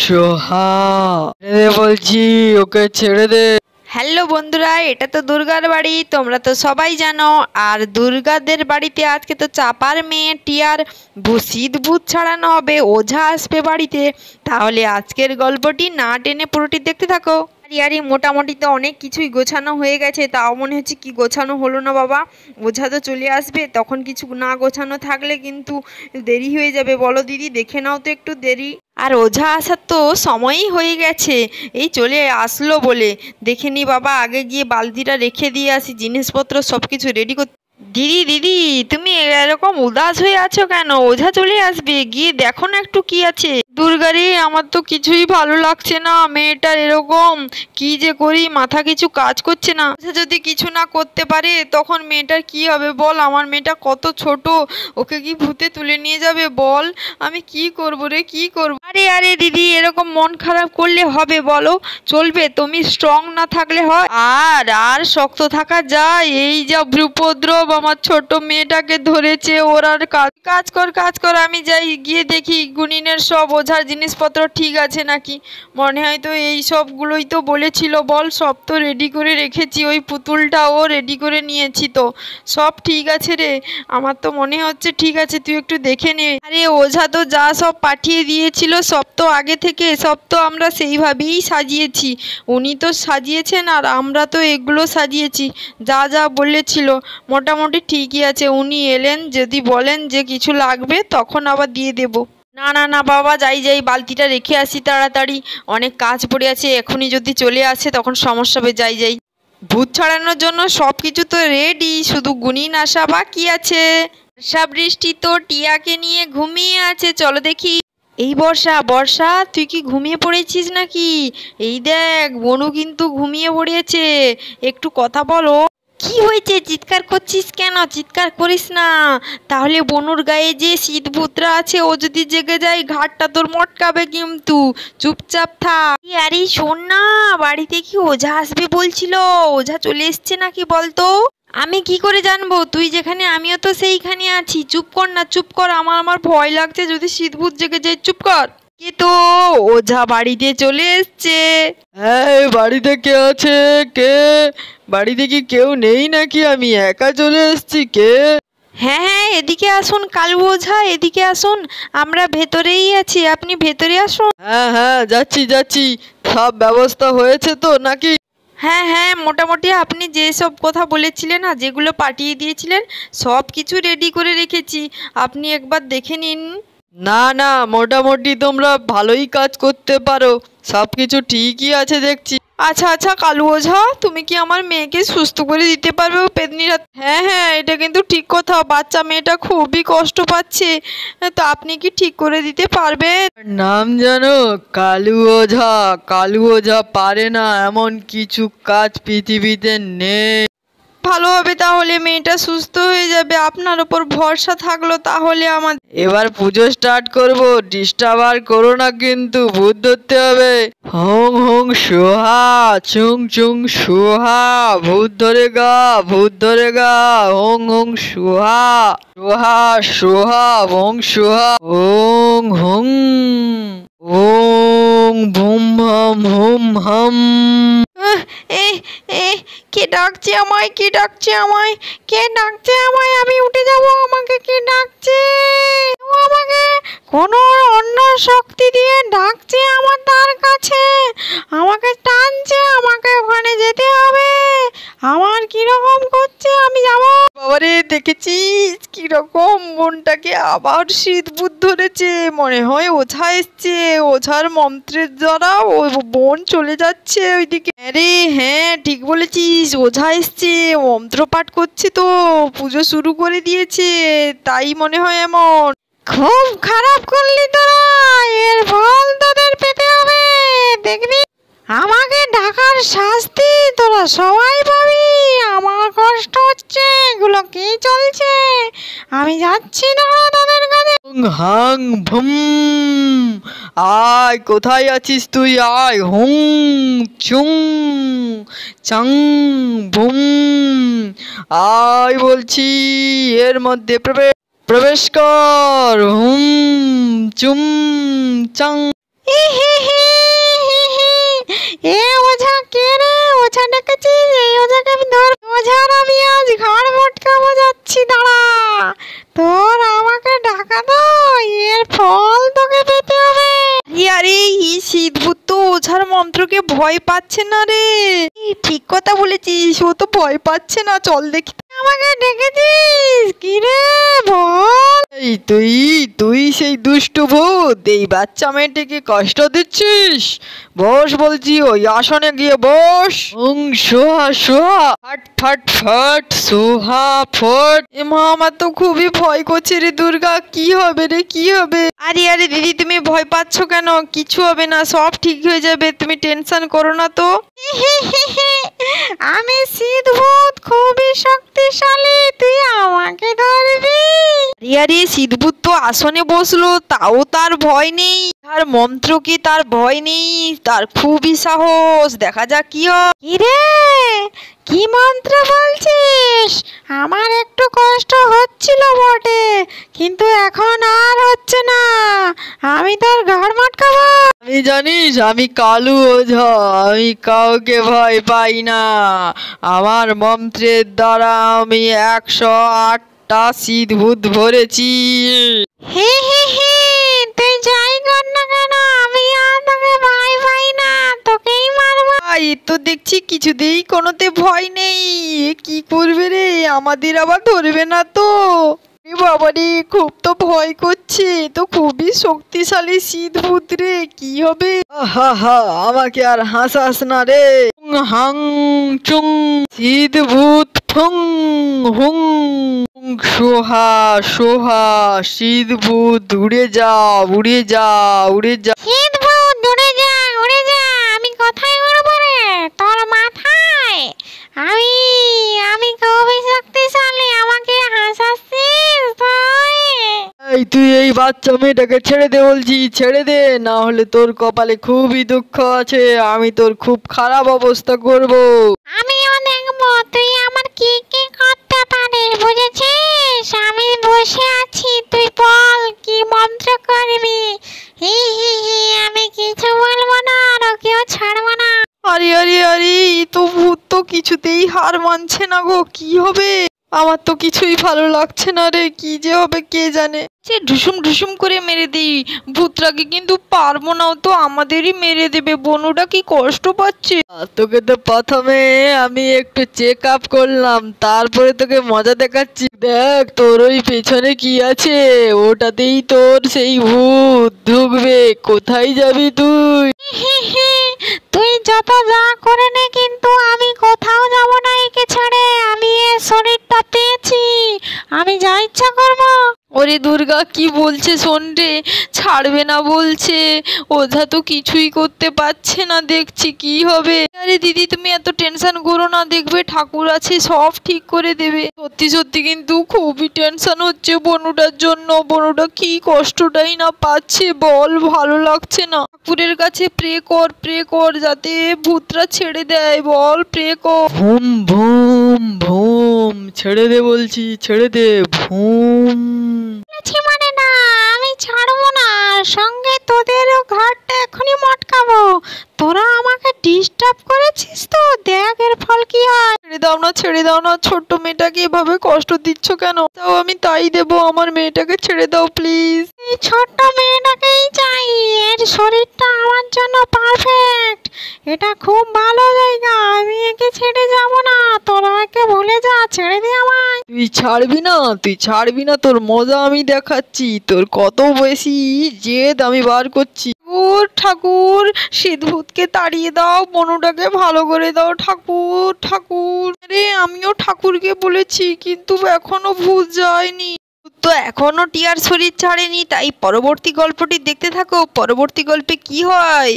সোহা বলছি, ওকে ছেড়ে দে। হ্যালো বন্ধুরা, এটা তো দুর্গার বাড়ি, তোমরা তো সবাই জানো। আর দুর্গাদের বাড়িতে আজকে তো চাপার মেয়ে টিয়ার শীত ভূত ছাড়ানো হবে, ওঝা আসবে বাড়িতে। তাহলে আজকের গল্পটি না টেনে পুরোটি দেখতে থাকো। আরে মোটামুটি তো অনেক কিছুই গোছানো হয়ে গেছে, তাও মনে হচ্ছে কি গোছানো হলো না বাবা। ওঝা তো চলে আসবে, তখন কিছু না গোছানো থাকলে কিন্তু দেরি হয়ে যাবে। বলো দিদি, দেখে নাও তো একটু দেরি। আর ওঝা আসার তো সময়ই হয়ে গেছে, এই চলে আসলো বলে। দেখে নি বাবা, আগে গিয়ে বালতিটা রেখে দিয়ে আসি, জিনিসপত্র সব কিছু রেডি করতে। দিদি দিদি, তুমি এরকম উদাস হয়ে আছো কেন? ওঝা চলে আসবে, গিয়ে দেখো না একটু কি আছে। দুর্গারে, আমার তো কিছুই ভালো লাগছে না, মেয়েটার এরকম কি যে করি, মাথা কিছু কাজ করছে না। ওঝা যদি কিছু না করতে পারে তখন মেয়েটার কি হবে বল? আমার মেয়েটা কত ছোট, ওকে কি ভূতে তুলে নিয়ে যাবে বল? আমি কি করব রে, কি করব? আরে আরে দিদি, এরকম মন খারাপ করলে হবে বলো? চলবে, তুমি স্ট্রং না থাকলে হয়? আর শক্ত থাকা যায়? এই যা উপদ্রব আমার ছোট মেয়েটাকে ধরেছে, ওর আর কাজ কর। আমি যাই গিয়ে দেখি গুনিনের সব ওঝার জিনিসপত্র ঠিক আছে নাকি। মনে হয় তো এই সবগুলোই তো বলেছিল বল, সব তো রেডি করে রেখেছি, ওই পুতুলটাও রেডি করে নিয়েছি, তো সব ঠিক আছে রে। আমার তো মনে হচ্ছে ঠিক আছে, তুই একটু দেখে নে। আরে ওঝা তো যা সব পাঠিয়ে দিয়েছিল সব তো আগে থেকে, সব তো আমরা সেইভাবেই সাজিয়েছি। উনি তো সাজিয়েছেন আর আমরা তো এগুলো সাজিয়েছি, যা যা বলেছিল মোটামুটি ঠিকই আছে। উনি এলেন, যদি বলেন যে কিছু লাগবে তখন আবার দিয়ে দেব। না না না বাবা, যাই বালতিটা রেখে আসি তাড়াতাড়ি, অনেক কাজ পড়ে আছে, এখনই যদি চলে আসে তখন সমস্যা হবে। যাই। ভূত ছাড়ানোর জন্য সব কিছু তো রেডি, শুধু গুনিন আসা বাকি আছে। বর্ষা বৃষ্টি তো টিয়াকে নিয়ে ঘুমিয়ে আছে, চলো দেখি। এই বর্ষা, তুই কি ঘুমিয়ে পড়েছিস নাকি? এই দেখ, বনু কিন্তু ঘুমিয়ে পড়েছে, একটু কথা বলো। কি হয়েছে, চিৎকার করছিস কেন? চিৎকার করিস না, তাহলে বনুর গায়ে যে শীত ভূতরা আছে ও যদি জেগে যায় ঘাটটা তোর মটকাবে কিন্তু। চুপচাপ থাক। আরে শোন না, বাড়িতে কি ওঝা আসবে বলছিল? ওঝা চলে এসছে নাকি বলতো? আমি কি করে জানবো? তুই যেখানে আমিও তো সেইখানে আছি। চুপ কর না, চুপ কর, আমার ভয় লাগছে যদি শীত ভূত জেগে যায়। চুপ কর। কে তো? ওঝা বাড়িতে চলে এসছে। হ্যাঁ, বাড়িতে কে আছে? কে? বাড়িতে কি কেউ নেই নাকি? আমি একা চলে এসেছি। কে? হ্যাঁ, এদিকে আসুন কালু ওঝা, এদিকে আসুন, আমরা ভেতরেই আছি, আপনি ভেতরে আসুন। হ্যাঁ, যাচ্ছি। সব ব্যবস্থা হয়েছে তো নাকি? হ্যাঁ, মোটামুটি আপনি যেসব কথা বলেছিলেন না, যেগুলো পাঠিয়ে দিয়েছিলেন সব কিছু রেডি করে রেখেছি, আপনি একবার দেখে নিন। না, মোটামুটি তোমরা ভালোই কাজ করতে পারো, সব কিছু ঠিকই আছে দেখছি। আচ্ছা কালু ওঝা, তুমি কি আমার মেয়েকে সুস্থ করে দিতে পারবে ও পেদনিরা? হ্যাঁ, এটা কিন্তু ঠিক কথা, বাচ্চা মেয়েটা খুবই কষ্ট পাচ্ছে, তো আপনি কি ঠিক করে দিতে পারবেন? নাম জানো? কালু ওঝা পারে না এমন কিছু কাজ পৃথিবীতে নেই। ভালো হবে, তাহলে মেয়েটা সুস্থ হয়ে যাবে, আপনার ওপর ভরসা থাকলো তাহলে আমাদের। এবার পুজো স্টার্ট করব, ডিস্টার্ব আর করো না কিন্তু, ভূত ধরতে হবে। হং সোহা, চুং সোহা, ভূত ধরেগা। হং সোহা, সোহা হং সোহা। হং ওং ভুম হাম হুম হাম। কে ডাকছে আমায়? আমি উঠে যাব, আমাকে কে ডাকছে? আমাকে কোনো অন্য শক্তি দিয়ে ডাকছে আমার তার কাছে, আমাকে টানছে, আমাকে ওখানে যেতে হবে। আমার কিরকম করছে, আমি যাব। বাবারে, দেখেছিস কিরকম বোনটাকে আবার শীত ভূত ধরেছে? মনে হয় ওঝা এসছে, ওঝার মন্ত্রের দ্বারা ও বোন চলে যাচ্ছে ওইদিকে। আরে হ্যাঁ, ঠিক বলেছিস, ওঝা এসছে, মন্ত্র পাঠ করছে, তো পুজো শুরু করে দিয়েছে, তাই মনে হয় এমন। খুব খারাপ করলি তোরা, এর ফল তোদের পেতে হবে, দেখবি। আমাকে ডাকার শাস্তি তোরা সবাই পাবি। আমার কষ্ট হচ্ছে, এগুলো কি চলছে? আমি যাচ্ছি না তোদের কাছে। হাং ভুম, আয়, কোথায় আছিস তুই? আয়। হুং চুং চাং ভুম, আয় বলছি, এর মধ্যে প্রবেশ কর। হুম চুম চাং। এ ওঝা কে রে? ওঝা ডেকেছিস? এই ওঝাকে আমি ধর। ওঝার আমি আজ ঘাড় মটকাবো যাচ্ছি, দাঁড়া। তোর আমাকে ডাকা তো, এর ফল তোকে পেতে হবে। আরে এই শীতভূত তো ওঝার মন্ত্রকে ভয় পাচ্ছে না রে। ঠিক কথা বলেছিস, ও তো ভয় পাচ্ছে না। চল দেখি। আমাকে ডেকেছিস কি রে? বল। এই তুই সেই দুষ্টু ভূত, এই বাচ্চা মেয়েটিকে কষ্ট দিচ্ছিস? বস বলছি, ওই আসনে গিয়ে বস। সোহা সোহা ফাট ফাট ফাট সোহা ফট। এমা, আমার তো খুবই ভয় করছে রে দুর্গা। কি হবে রে, কি হবে? আরে আরে দিদি, তুমি ভয় পাচ্ছ কেন? কিছু হবে না, সব ঠিক হয়ে যাবে, তুমি টেনশন করো না তো। আমি শীতভূত, খুবই শক্তিশালী, তুই আমাকে ধরবি? আরে শীতভূত তো আসনে বসলো, তাও তার ভয় নেই। তার মন্ত্রকে তার ভয় নেই, তার খুবই সাহস। দেখা যাক কি হয়। কি রে, কি মন্ত্র বলছিস? আমার একটু কষ্ট হচ্ছিল বটে, কিন্তু এখন আর হচ্ছে না। আমি তোর ঘাড় মটকাবো। আমি জানিস, আমি কালু ওঝা, আমি কাউকে ভয় পাই না। আমার মন্ত্রের দ্বারা আমি 108টা শীতভূত ভরেছি। হে হে হে, তুই যাই কর না কেন, আমি আর তোকে ভয় পাই না, তোকেই মারবো। এই তো দেখছি কিছুতেই কোনোতে ভয় নেই। এ কি করবে রে, আমাদের আবার ধরবে না তো? বাবা রে, খুব তো ভয় করছে, তো খুবই শক্তিশালী শীতভূত রে, কি হবে? হা, আমাকে আর হাসাস না রে। হাং চুং শীতভূত ফুং হুং সোহা সোহা। শীতভূত উড়ে যা, উড়ে যা, উড়ে যা। শীতভূত উড়ে যা, উড়ে যা। আমি কোথায় উড়বো রে? তোর মাথায়। আমি খুবই শক্তিশালী, আমাকে হাসাচ্ছিস তুই? তুই এই বাচ্চা মেয়েটাকে ছেড়ে দে বলছি, ছেড়ে দে, না হলে তোর কপালে খুবই দুঃখ আছে। আমি তোর খুব খারাপ অবস্থা করব। আমিও দেখবো তুই আমার কি কি করতে পারিস, বুঝেছিস? আমি বসে আছি, তুই বল কি মন্ত্র করবি। হি হি হি, আমি কিছু বলবো না আর কেউ ছাড়বো না। আরে আরে আরে, এই তো ভূত তো কিছুতেই হার মানছে না গো, কি হবে? আমার তো কিছুই ভালো লাগছে না রে, কি যে হবে কে জানে। সে ঢুসুম ঢুসুম করে মেরে দিই ভূতটাকে, কিন্তু পারবো না, ও তো আমাদেরই মেরে দেবে। বনুটা কি কষ্ট পাচ্ছে। তোকে তো প্রথমে আমি একটু চেক আপ করলাম, তারপরে তোকে মজা দেখাচ্ছি। দেখ তোর ওই পেছনে কি আছে, ওটাতেই তোর সেই ভূত ঢুকবে। কোথায় যাবি তুই? তুই যত যা করে নে, কিন্তু আমি কোথাও যাব না একে ছেড়ে। আমি এর শরীরটা পেয়েছি, আমি যা ইচ্ছা করবো। ওরে দুর্গা, কি বলছে শোন রে, ছাড়বে না বলছে। ওঝা তো কিছুই করতে পারছে না, দেখছি কি হবে। আরে দিদি, তুমি এত টেনশন করো না, দেখবে ঠাকুর আছে, সব ঠিক করে দেবে। সত্যি সত্যি কিন্তু খুবই টেনশন হচ্ছে বনুটার জন্য। বনুটা কি কষ্টটাই না পাচ্ছে বল, ভালো লাগছে না। ঠাকুরের কাছে প্রে কর যাতে ভূতরা ছেড়ে দেয়, বল প্রে কর। ভুম ভুম ভুম, ছেড়ে দে বলছি, ছেড়ে দে। ভুম। মানে না, আমি ছাড়বো না, সঙ্গে তোদেরও ঘাটটা এখনই মটকাবো। তোরা আমাকে ডিস্টার্ব করেছিস তো, দেখ এর ফল কি হয়। ছেড়ে দাও না, ছোট্ট মেয়েটাকে এভাবে কষ্ট দিচ্ছ কেন? তাও আমি তাই দেবো, আমার মেয়েটাকে ছেড়ে দাও প্লিজ। এই ছোট্ট মেয়েটাকেই চাই, এর শরীরটা আমার জন্য পারফেক্ট। এটা খুব ভালো জায়গা, আমি একে ছেড়ে যাব না। তোরা একে ভুলে যা, ছেড়ে দে আমায়। তুই ছাড়বি না, তোর মজা আমি দেখাচ্ছি। তোর কত বেশি জেদ আমি বার করছি। ঠাকুর, শীতভূতকে তাড়িয়ে দাও, বনুটাকে ভালো করে দাও ঠাকুর। আরে আমিও ঠাকুরকে বলেছি, কিন্তু এখনো ভূত যায়নি। তো এখনো টিয়ার শরীর ছাড়েনি, তাই পরবর্তী গল্পটি দেখতে থাকো। পরবর্তী গল্পে কি হয়